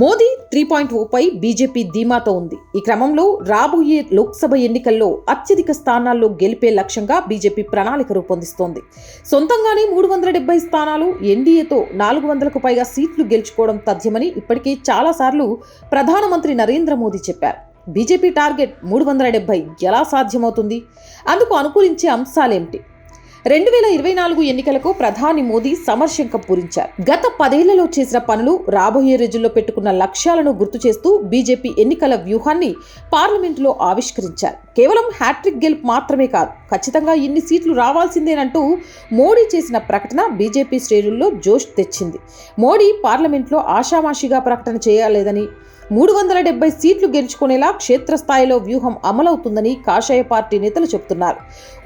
మోదీ 3.0 పై BJP ధీమాతో ఉంది. ఈ క్రమంలో రాబోయే లోక్సభ ఎన్నికల్లో అత్యధిక స్థానాల్లో గెలిపే లక్ష్యంగా బీజేపీ ప్రణాళిక రూపొందిస్తోంది. సొంతంగానే 370 స్థానాలు, ఎన్డీఏతో 400కు పైగా సీట్లు గెలుచుకోవడం తథ్యమని ఇప్పటికే చాలాసార్లు ప్రధానమంత్రి నరేంద్ర మోదీ చెప్పారు. బీజేపీ టార్గెట్ 370 ఎలా సాధ్యమవుతుంది? అందుకు అనుకూలించే అంశాలేమిటి? 2024 ఎన్నికలకు ప్రధాని మోదీ సమర్శంకం పూరించారు. గత 10 ఏళ్లలో చేసిన పనులు, రాబోయే రోజుల్లో పెట్టుకున్న లక్ష్యాలను గుర్తు చేస్తూ బీజేపీ ఎన్నికల వ్యూహాన్ని పార్లమెంటులో ఆవిష్కరించారు. కేవలం హ్యాట్రిక్ గెలుపు మాత్రమే కాదు, ఖచ్చితంగా ఇన్ని సీట్లు రావాల్సిందేనంటూ మోడీ చేసిన ప్రకటన బీజేపీ శ్రేణుల్లో జోష్ తెచ్చింది. మోడీ పార్లమెంట్లో ఆషామాషిగా ప్రకటన చేయలేదని, 370 సీట్లు గెలుచుకునేలా క్షేత్రస్థాయిలో వ్యూహం అమలవుతుందని కాషాయ పార్టీ నేతలు చెబుతున్నారు.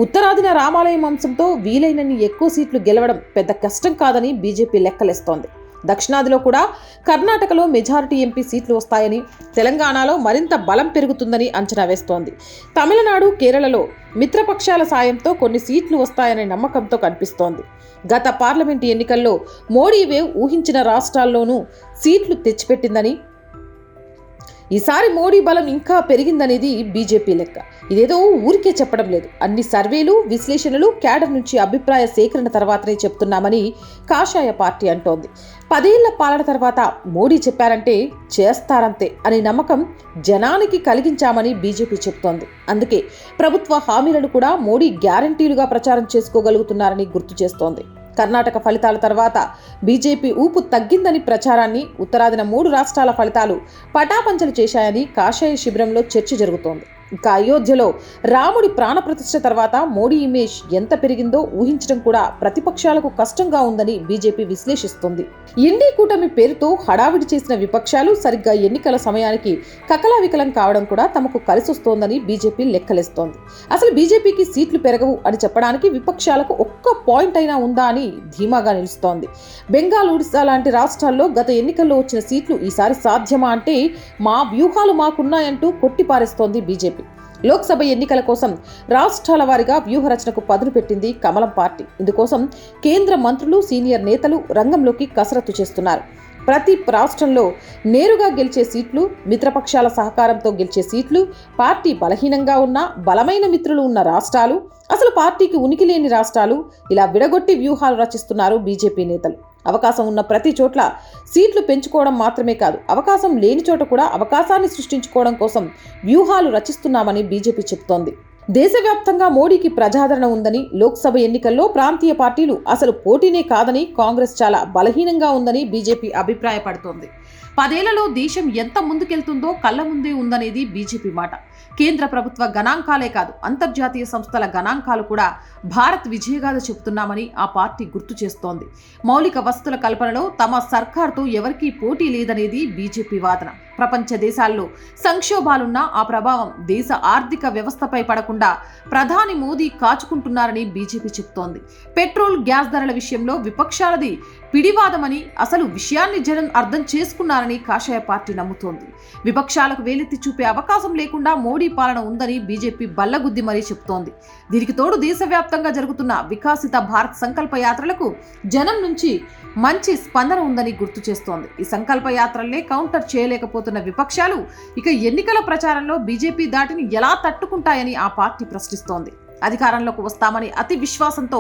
ఉత్తరాదిన రామాలయం అంశంతో వీలైనన్ని ఎక్కువ సీట్లు గెలవడం పెద్ద కష్టం కాదని బీజేపీ లెక్కలేస్తోంది. దక్షిణాదిలో కూడా కర్ణాటకలో మెజారిటీ ఎంపీ సీట్లు వస్తాయని, తెలంగాణలో మరింత బలం పెరుగుతుందని అంచనా వేస్తోంది. తమిళనాడు, కేరళలో మిత్రపక్షాల సాయంతో కొన్ని సీట్లు వస్తాయనే నమ్మకంతో కనిపిస్తోంది. గత పార్లమెంటు ఎన్నికల్లో మోడీ వేవ్ ఊహించిన రాష్ట్రాల్లోనూ సీట్లు తెచ్చిపెట్టిందని, ఈసారి మోడీ బలం ఇంకా పెరిగిందనేది బీజేపీ లెక్క. ఇదేదో ఊరికే చెప్పడం లేదు, అన్ని సర్వేలు, విశ్లేషణలు, క్యాడర్ నుంచి అభిప్రాయ సేకరణ తర్వాతనే చెప్తున్నామని కాషాయ పార్టీ అంటోంది. 10 ఏళ్ల పాలన తర్వాత మోడీ చెప్పారంటే చేస్తారంతే అనే నమ్మకం జనానికి కలిగించామని బీజేపీ చెబుతోంది. అందుకే ప్రభుత్వ హామీలను కూడా మోడీ గ్యారంటీలుగా ప్రచారం చేసుకోగలుగుతున్నారని గుర్తు చేస్తోంది. కర్ణాటక ఫలితాల తర్వాత బీజేపీ ఊపు తగ్గిందని ప్రచారాన్ని, ఉత్తరాదిన 3 రాష్ట్రాల ఫలితాలు పటాపంచలు చేశాయని కాషాయ శిబిరంలో చర్చ జరుగుతోంది. ఇక అయోధ్యలో రాముడి ప్రాణప్రతిష్ఠ తర్వాత మోడీ ఇమేజ్ ఎంత పెరిగిందో ఊహించడం కూడా ప్రతిపక్షాలకు కష్టంగా ఉందని బీజేపీ విశ్లేషిస్తోంది. ఇండీ కూటమి పేరుతో హడావిడి చేసిన విపక్షాలు సరిగ్గా ఎన్నికల సమయానికి కకలావికలం కావడం కూడా తమకు కలిసొస్తోందని బీజేపీ లెక్కలేస్తోంది. అసలు బీజేపీకి సీట్లు పెరగవు అని చెప్పడానికి విపక్షాలకు ఒక్క పాయింట్ అయినా ఉందా అని ధీమాగా నిలుస్తోంది. బెంగాల్, ఒడిశా లాంటి రాష్ట్రాల్లో గత ఎన్నికల్లో వచ్చిన సీట్లు ఈసారి సాధ్యమా అంటే మా వ్యూహాలు మాకున్నాయంటూ కొట్టిపారేస్తోంది బీజేపీ. లోక్సభ ఎన్నికల కోసం రాష్ట్రాల వారీగా వ్యూహరచనకు పదును పెట్టింది కమలం పార్టీ. ఇందుకోసం కేంద్ర మంత్రులు, సీనియర్ నేతలు రంగంలోకి కసరత్తు చేస్తున్నారు. ప్రతి రాష్ట్రంలో నేరుగా గెలిచే సీట్లు, మిత్రపక్షాల సహకారంతో గెలిచే సీట్లు, పార్టీ బలహీనంగా ఉన్న, బలమైన మిత్రులు ఉన్న రాష్ట్రాలు, అసలు పార్టీకి ఉనికి లేని రాష్ట్రాలు, ఇలా విడగొట్టి వ్యూహాలు రచిస్తున్నారు బీజేపీ నేతలు. అవకాశం ఉన్న ప్రతి చోట్ల సీట్లు పెంచుకోవడం మాత్రమే కాదు, అవకాశం లేని చోట కూడా అవకాశాన్ని సృష్టించుకోవడం కోసం వ్యూహాలు రచిస్తున్నామని బీజేపీ చెబుతోంది. దేశవ్యాప్తంగా మోడీకి ప్రజాదరణ ఉందని, లోక్సభ ఎన్నికల్లో ప్రాంతీయ పార్టీలు అసలు పోటీనే కాదని, కాంగ్రెస్ చాలా బలహీనంగా ఉందని బీజేపీ అభిప్రాయపడుతోంది. 10 ఏళ్లలో దేశం ఎంత ముందుకెళ్తుందో కళ్ల ముందే ఉందనేది బీజేపీ మాట. కేంద్ర ప్రభుత్వ గణాంకాలే కాదు, అంతర్జాతీయ సంస్థల గణాంకాలు కూడా భారత్ విజయగాథ చెబుతున్నామని ఆ పార్టీ గుర్తు చేస్తోంది. మౌలిక వసతుల కల్పనలో తమ సర్కార్తో ఎవరికీ పోటీ లేదనేది బీజేపీ వాదన. ప్రపంచ దేశాల్లో సంక్షోభాలున్నా ఆ ప్రభావం దేశ ఆర్థిక వ్యవస్థపై పడకుండా ప్రధాని మోదీ కాచుకుంటున్నారని బీజేపీ చెబుతోంది. పెట్రోల్, గ్యాస్ ధరల విషయంలో విపక్షాలది పిడివాదమని, అసలు విషయాన్ని జనం అర్థం చేసుకున్నారని కాషాయ పార్టీ నమ్ముతోంది. విపక్షాలకు వేలెత్తి చూపే అవకాశం లేకుండా మోడీ పాలన ఉందని బీజేపీ బల్లగుద్ది మరీ చెబుతోంది. దీనికి తోడు దేశవ్యాప్తంగా జరుగుతున్న వికసిత భారత్ సంకల్ప యాత్రలకు జనం నుంచి మంచి స్పందన ఉందని గుర్తు చేస్తోంది. ఈ సంకల్ప యాత్రల్నే కౌంటర్ చేయలేకపోతున్న విపక్షాలు ఇక ఎన్నికల ప్రచారంలో బీజేపీ దాటిని ఎలా తట్టుకుంటాయని ఆ పార్టీ ప్రశ్నిస్తోంది. అధికారంలోకి వస్తామని అతి విశ్వాసంతో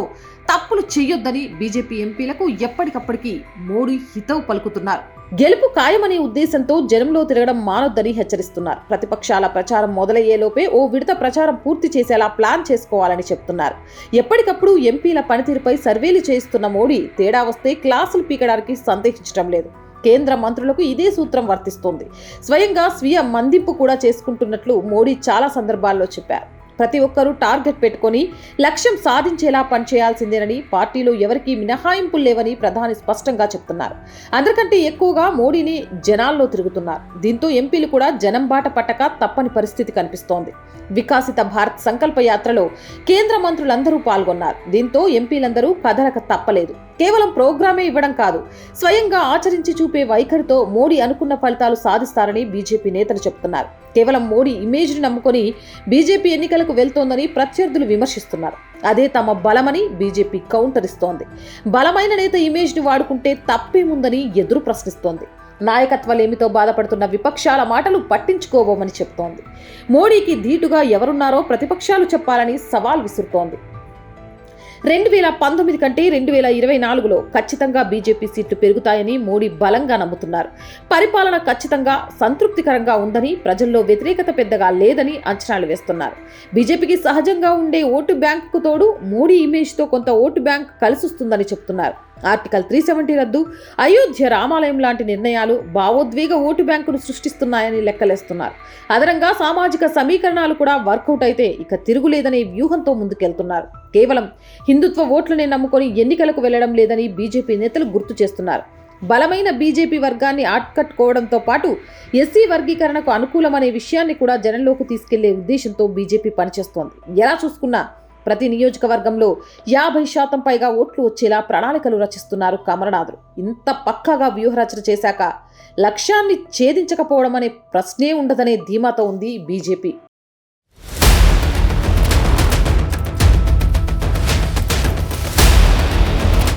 తప్పులు చేయొద్దని బీజేపీ ఎంపీలకు ఎప్పటికప్పటికీ మోడీ హితవు పలుకుతున్నారు. గెలుపు ఖాయమనే ఉద్దేశంతో జనంలో తిరగడం మానొద్దని హెచ్చరిస్తున్నారు. ప్రతిపక్షాల ప్రచారం మొదలయ్యేలోపే ఓ విడత ప్రచారం పూర్తి చేసేలా ప్లాన్ చేసుకోవాలని చెప్తున్నారు. ఎప్పటికప్పుడు ఎంపీల పనితీరుపై సర్వేలు చేయిస్తున్న మోడీ తేడా వస్తే క్లాసులు పీకడానికి సందేహించడం లేదు. కేంద్ర మంత్రులకు ఇదే సూత్రం వర్తిస్తోంది. స్వయంగా స్వీయ మందింపు కూడా చేసుకుంటున్నట్లు మోడీ చాలా సందర్భాల్లో చెప్పారు. ప్రతి ఒక్కరూ టార్గెట్ పెట్టుకొని లక్ష్యం సాధించేలా పనిచేయాల్సిందేనని, పార్టీలో ఎవరికీ మినహాయింపులు లేవని ప్రధాని స్పష్టంగా చెప్తున్నారు. అందరికంటే ఎక్కువగా మోడీని జనాల్లో తిరుగుతున్నారు. దీంతో ఎంపీలు కూడా జనం బాట పట్టక తప్పని పరిస్థితి కనిపిస్తోంది. వికసిత భారత్ సంకల్ప యాత్రలో కేంద్ర మంత్రులందరూ పాల్గొన్నారు. దీంతో ఎంపీలందరూ కదలక తప్పలేదు. కేవలం ప్రోగ్రామే ఇవ్వడం కాదు, స్వయంగా ఆచరించి చూపే వైఖరితో మోడీ అనుకున్న ఫలితాలు సాధిస్తారని బీజేపీ నేతలు చెబుతున్నారు. కేవలం మోడీ ఇమేజ్ని నమ్ముకొని బీజేపీ ఎన్నికలకు వెళ్తోందని ప్రత్యర్థులు విమర్శిస్తున్నారు. అదే తమ బలమని బీజేపీ కౌంటర్ ఇస్తోంది. బలమైన నేత ఇమేజ్ని వాడుకుంటే తప్పేముందని ఎదురు ప్రశ్నిస్తోంది. నాయకత్వలేమితో బాధపడుతున్న విపక్షాల మాటలు పట్టించుకోబోమని చెప్తోంది. మోడీకి ధీటుగా ఎవరున్నారో ప్రతిపక్షాలు చెప్పాలని సవాల్ విసురుతోంది. 2019 కంటే 2024లో ఖచ్చితంగా బీజేపీ సీట్లు పెరుగుతాయని మోడీ బలంగా నమ్ముతున్నారు. పరిపాలన ఖచ్చితంగా సంతృప్తికరంగా ఉందని, ప్రజల్లో వ్యతిరేకత పెద్దగా లేదని అంచనాలు వేస్తున్నారు. బీజేపీకి సహజంగా ఉండే ఓటు బ్యాంకుకు తోడు మోడీ ఇమేజ్తో కొంత ఓటు బ్యాంక్ కలిసొస్తుందని చెప్తున్నారు. ఆర్టికల్ 370 రద్దు, అయోధ్య రామాలయం లాంటి నిర్ణయాలు భావోద్వేగ ఓటు బ్యాంకును సృష్టిస్తున్నాయని లెక్కలేస్తున్నారు. అదనంగా సామాజిక సమీకరణాలు కూడా వర్కౌట్ అయితే ఇక తిరుగులేదనే వ్యూహంతో ముందుకెళ్తున్నారు. కేవలం హిందుత్వ ఓట్లనే నమ్ముకొని ఎన్నికలకు వెళ్లడం లేదని బీజేపీ నేతలు గుర్తు చేస్తున్నారు. బలమైన బీజేపీ వర్గాన్ని ఆట్కట్టుకోవడంతో పాటు ఎస్సీ వర్గీకరణకు అనుకూలమనే విషయాన్ని కూడా జనంలోకి తీసుకెళ్లే ఉద్దేశంతో బీజేపీ పనిచేస్తోంది. ఎలా చూసుకున్నా ప్రతి నియోజకవర్గంలో 50% పైగా ఓట్లు వచ్చేలా ప్రణాళికలు రచిస్తున్నారు కమలనాథులు. ఇంత పక్కాగా వ్యూహరచన చేశాక లక్ష్యాన్ని ఛేదించకపోవడం అనే ప్రశ్నే ఉండదనే ధీమాతో ఉంది బీజేపీ.